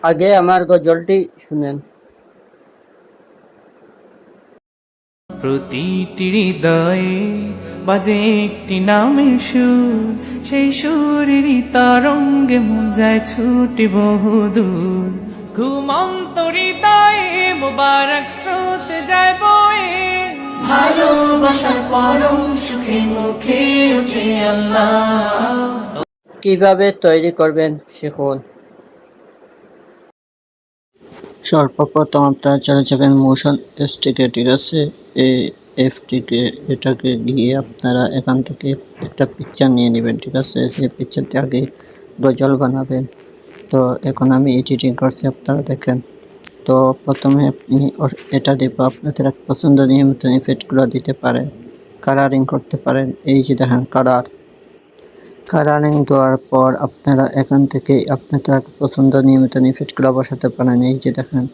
আগে আমার গজলটি শুনেন। প্রতিটি হৃদয়ে বাজে একটি নামের সুর, সেই সুরেরই তরঙ্গে মন যায় ছুটি বহুদূর। ঘুমন্ত হৃদয়ে মুবারক স্রোত যায় বয়ে, ভালোবাসার পরম সুখে মুখে উঠে আল্লাহ। কিভাবে তৈরি করবেন শিখুন। সর্বপ্রথম আপনারা চলে যাবেন মোশন এফটিকে, ঠিক আছে। এই এফটিকে এটাকে গিয়ে আপনারা এখান থেকে একটা পিকচার নিয়ে নেবেন, ঠিক আছে। সেই পিকচারটি আগে গজল বানাবেন। তো এখন আমি এডিটিং করছি, আপনারা দেখেন। তো প্রথমে আপনি এটা দেব, আপনাদের এক পছন্দনীয় মতন ইফেক্টগুলো দিতে পারেন, কালারিং করতে পারেন। এই যে দেখেন কালারিং দেওয়ার পর আপনারা এখান থেকে আপনাদের পছন্দনীয় মতন ইফেক্টগুলো বসাতে পারেন। এই যে দেখেন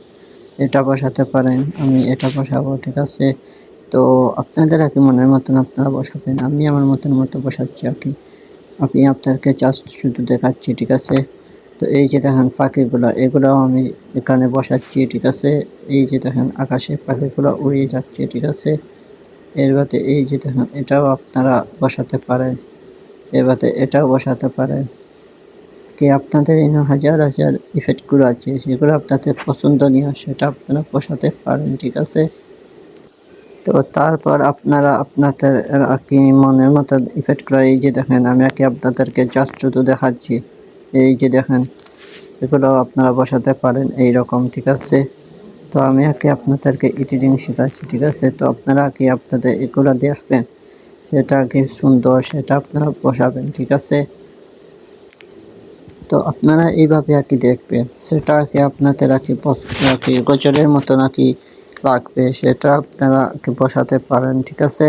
এটা বসাতে পারেন, আমি এটা বসাবো, ঠিক আছে। তো আপনাদের আর কি মনের মতন আপনারা বসাবেন, আমি আমার মতো বসাচ্ছি আর কি। আমি আপনাদেরকে জাস্ট শুধু দেখাচ্ছি, ঠিক আছে। তো এই যে দেখেন পাখিগুলো, এগুলোও আমি এখানে বসাচ্ছি, ঠিক আছে। এই যে দেখেন আকাশে পাখিগুলো উড়িয়ে যাচ্ছে, ঠিক আছে। এর বাদে এই যে দেখেন এটাও আপনারা বসাতে পারেন, এর বাদে এটাও বসাতে পারেন। কি আপনাদের এই হাজার হাজার ইফেক্টগুলো আছে, সেগুলো আপনাদের পছন্দনীয়, সেটা আপনারা বসাতে পারেন, ঠিক আছে। তো তারপর আপনারা আপনাদের কি মনের মতো ইফেক্টগুলো, এই যে দেখেন আমি আপনাদেরকে জাস্ট শুধু দেখাচ্ছি। এই যে দেখেন এগুলো আপনারা বসাতে পারেন এই রকম, ঠিক আছে। তো আমি আপনাদেরকে এডিটিং শেখাচ্ছি, ঠিক আছে। তো আপনারা আপনাদের এগুলো দেখবেন, সেটা কি সুন্দর সেটা আপনারা বসাবেন, ঠিক আছে। তো আপনারা এইভাবে দেখবেন, সেটা আপনাদের গজলের মতো লাগবে, সেটা আপনারা বসাতে পারেন, ঠিক আছে।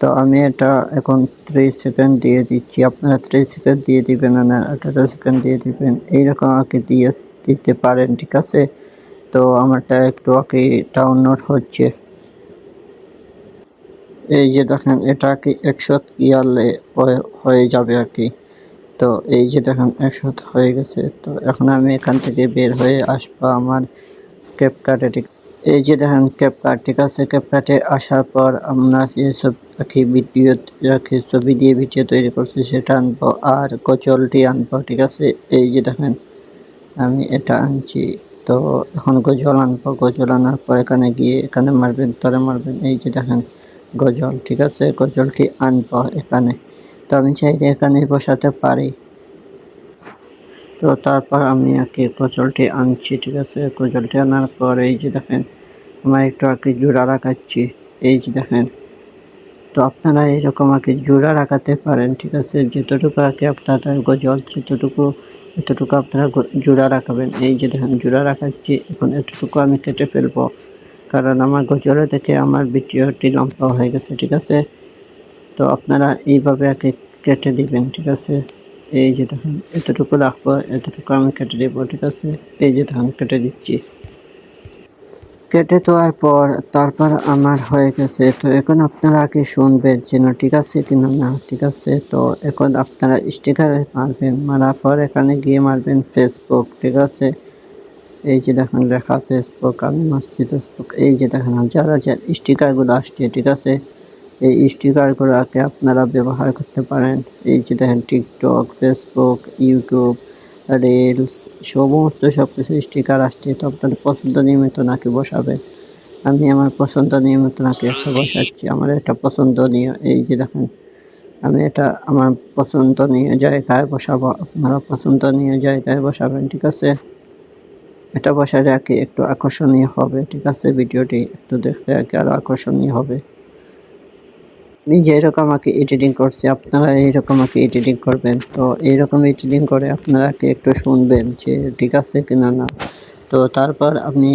তো আমি এটা এখন 3 সেকেন্ড দিয়ে দিচ্ছি, আপনারা 3 সেকেন্ড দিয়ে দিবেন, না 18 সেকেন্ড দিয়ে দিবেন, এইরকম দিয়ে দিতে পারেন, ঠিক আছে। তো আমারটা একটু ডাউনলোড হচ্ছে। এই যে দেখেন এটা 100 ইয়ারলে হয়ে যাবে আর কি। তো এই যে দেখেন 100 হয়ে গেছে। তো এখন আমি এখান থেকে বের হয়ে আসবো আমার ক্যাপকাটে, ঠিক। এই যে দেখেন ক্যাপকাট, ঠিক আছে। ক্যাপকাটে আসার পর আমরা যেসব ভিডিও ছবি দিয়ে ভিডিও তৈরি করছি সেটা আনবো, আর গজলটি আনবো, ঠিক আছে। এই যে দেখেন আমি এটা আনছি। তো এখন গজল আনবো, গজল আনার পর এখানে গিয়ে এখানে মারবেন, তরে মারবেন। এই যে দেখেন গজল, ঠিক আছে। গজলটি আনবো এখানে। তো আমি চাইলে এখানে বসাতে পারি। তো তারপর আমি গজলটি আনছি, ঠিক আছে। গজলটি আনার পর এই যে দেখেন আমার একটু জোড়া লাগাচ্ছি, এই যে দেখেন। তো আপনারা এইরকম জোড়া লাগাতে পারেন, ঠিক আছে। যতটুকু আপনাদের গজল এতটুকু আপনারা জোড়া রাখাবেন। এই যে দেখেন জোড়া রাখাচ্ছি, এখন এতটুকু আমি কেটে ফেলবো, কারণ আমার গজলে থেকে আমার ভিডিওটি লম্বা হয়ে গেছে, ঠিক আছে। তো আপনারা এইভাবে কেটে দিবেন, ঠিক আছে। এই যে দেখেন এতটুকু রাখবো, এতটুকু আমি কেটে দেবো, ঠিক আছে। এই যে দেখেন কেটে দিচ্ছি। কেটে দেওয়ার পর তারপর আমার হয়ে গেছে। তো এখন আপনারা শুনবেন যেন ঠিক আছে কিনা না, ঠিক আছে। তো এখন আপনারা স্টিকার মারবেন, মারার পর এখানে গিয়ে মারবেন ফেসবুক, ঠিক আছে। এই যে দেখেন লেখা ফেসবুক, আমি মারছি ফেসবুক। এই যে দেখেন হাজার হাজার স্টিকারগুলো আসছে, ঠিক আছে। এই স্টিকারগুলোকে আপনারা ব্যবহার করতে পারেন। এই যে দেখেন টিকটক, ফেসবুক, ইউটিউব, রিলস, সমস্ত সবকিছু স্টিকার আসছে। তো আপনাদের পছন্দ নিয়মিত বসাবেন। আমি আমার পছন্দ নিয়মিত একটা বসাচ্ছি, আমার এটা পছন্দনীয়। এই যে দেখেন আমি এটা আমার পছন্দনীয় জায়গায় বসাবো, আপনারা পছন্দনীয় জায়গায় বসাবেন, ঠিক আছে। এটা বসালে একটু আকর্ষণীয় হবে, ঠিক আছে। ভিডিওটি একটু দেখতে আরো আকর্ষণীয় হবে। আমি যেরকম এডিটিং করছি আপনারা এইরকম এডিটিং করবেন। তো এইরকম এডিটিং করে আপনারা একটু শুনবেন যে ঠিক আছে কিনা না। তো তারপর আমি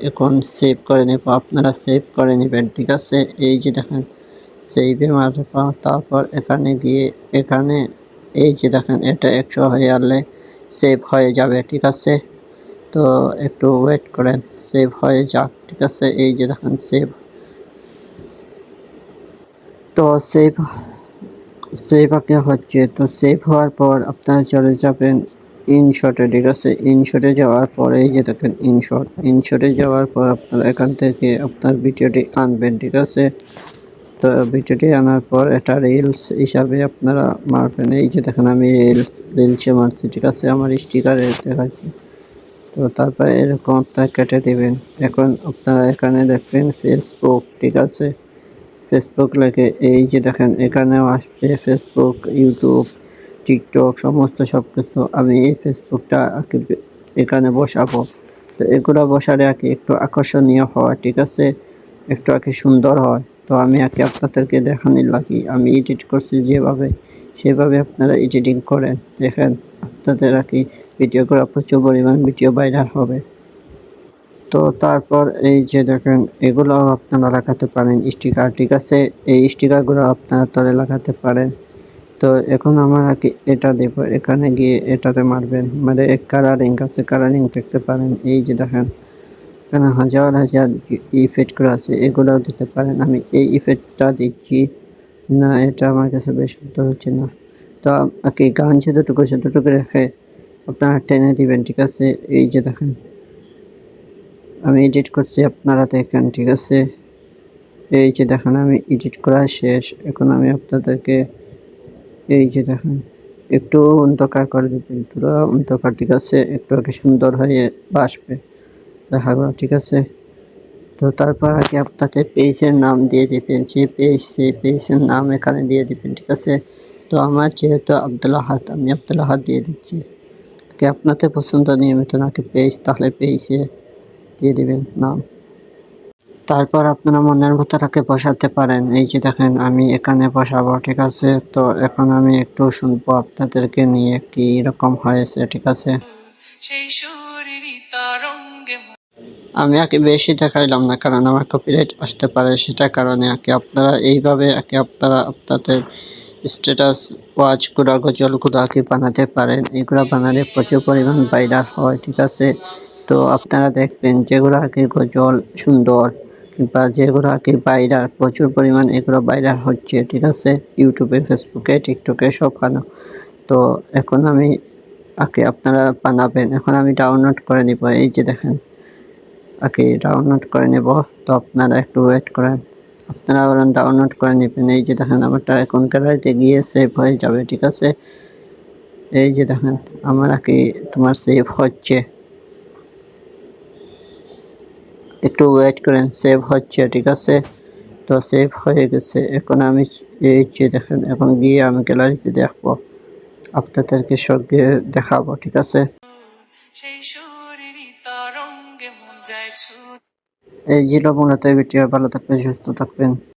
এখন সেভ করে নেব, আপনারা সেভ করে নেবেন, ঠিক আছে। এই যে দেখেন সেভে মারবো, তারপর এখানে গিয়ে এখানে এই যে দেখেন এটা 100 হয়ে গেলে সেভ হয়ে যাবে, ঠিক আছে। তো একটু ওয়েট করেন, সেভ হয়ে যাক, ঠিক আছে। এই যে দেখেন সেভ। তো সেভ হচ্ছে। তো সেভ হওয়ার পর আপনারা চলে যাবেন ইনশটে, ঠিক আছে। ইনশটে যাওয়ার পরে এই যে দেখেন ইনশটে যাওয়ার পর আপনারা এখান থেকে আপনার ভিডিওটি আনবেন, ঠিক আছে। তো ভিডিওটি আনার পর এটা রিলস হিসাবে আপনারা মারবেন। এই যে দেখেন আমি রিলসে মারছি, ঠিক আছে, আমার স্টিকারে দেখাচ্ছি। তো তারপরে এরকম আপনারা কেটে দিবেন। এখন আপনারা এখানে দেখবেন ফেসবুক, ঠিক আছে। ফেসবুক লেখে এই যে দেখেন এখানেও আসবে ফেসবুক, ইউটিউব, টিকটক সমস্ত সব কিছু। আমি এই ফেসবুকটা এখানে বসাবো। তো এগুলো বসালে একটু আকর্ষণীয় হয়, ঠিক আছে, একটু সুন্দর হয়। তো আমি আপনাদেরকে দেখানোর লাগি আমি এডিট করছি যেভাবে, সেভাবে আপনারা এডিটিং করেন। দেখেন আপনাদের ভিডিওগুলো প্রচুর পরিমাণ ভিডিও ভাইরাল হবে। তো তারপর এই যে দেখেন এগুলো আপনারা লাগাতে পারেন স্টিকার, ঠিক আছে। এই স্টিকারগুলো আপনারা তলে লাগাতে পারেন। তো এখন আমরা এটা দেব, এখানে গিয়ে এটাতে মারবেন, মানে কালারিং আছে, কালারিং দেখতে পারেন। এই যে দেখেন এখানে হাজার হাজার ইফেক্ট করা আছে, এগুলোও দিতে পারেন। আমি এই ইফেক্টটা দিচ্ছি না, এটা আমার কাছে বেশ সুন্দর হচ্ছে না। তো গান যতটুকু সেতটুকু রেখে আপনারা টেনে দিবেন, ঠিক আছে। এই যে দেখেন আমি এডিট করছি, আপনারা দেখেন, ঠিক আছে। এই যে দেখেন আমি এডিট করা শেষ। এখন আমি আপনাদেরকে এই যে দেখেন একটু অন্ধকার করে দিবেন, পুরো অন্ধকার, ঠিক আছে, একটু সুন্দর হয়ে আসবে দেখাগুলো, ঠিক আছে। তো তারপর আপনাদের পেজের নাম দিয়ে দিবেন, সেই পেজের নাম এখানে দিয়ে দিবেন, ঠিক আছে। তো আমার যেহেতু আব্দুল আহাদ, আমি আব্দুল আহাদ দিয়ে দিচ্ছি। আপনাদের পছন্দ নিয়মিত নাকি পেজ, তাহলে পেজে দিয়ে দিবেন নাম। তারপর আপনারা মনের মতো বসাতে পারেন। এই যে দেখেন আমি এখানে বসাবো, ঠিক আছে। তো এখন আমি একটু শুনবো আপনাদেরকে নিয়ে কি রকম হয়েছে, ঠিক আছে। সেই সুরেরই তরঙ্গে আমি বেশি দেখাইলাম না, কারণ আমার কপিরাইট আসতে পারে, সেটা কারণে আপনারা এইভাবে আপনারা আপনাদের স্ট্যাটাস ওয়াচ গুলা গজল গুলা বানাতে পারেন। এগুলা বানালে প্রচুর পরিমাণ ভাইরাল হয়, ঠিক আছে। তো আপনারা দেখবেন যেগুলো গজল সুন্দর বা যেগুলো ভাইরাল, প্রচুর পরিমাণ এগুলো ভাইরাল হচ্ছে, ঠিক আছে, ইউটিউবে, ফেসবুকে, টিকটকে সবখানে। তো এখন আমি আপনারা বানাবেন। এখন আমি ডাউনলোড করে নিব। এই যে দেখেন ডাউনলোড করে নেব। তো আপনারা একটু ওয়েট করেন, আপনারা ডাউনলোড করে নেবেন। এই যে দেখেন আমারটা এখন গ্যালারিতে গিয়ে সেভ হয়ে যাবে, ঠিক আছে। এই যে দেখেন আমার তোমার সেভ হচ্ছে, একটু ওয়েট করেন, সেভ হচ্ছে, ঠিক আছে। তো সেভ হয়ে গেছে। এখন আমি এই যে দেখেন এখন গিয়ে আমি গ্যালারিতে দেখবো, আপনাদেরকে সব গিয়ে দেখাবো, ঠিক আছে। সেই সুরেরই তরঙ্গে মন যায় ছুটে। এই ছিল মূলত এই ভিডিও। ভালো থাকবেন, সুস্থ থাকবেন।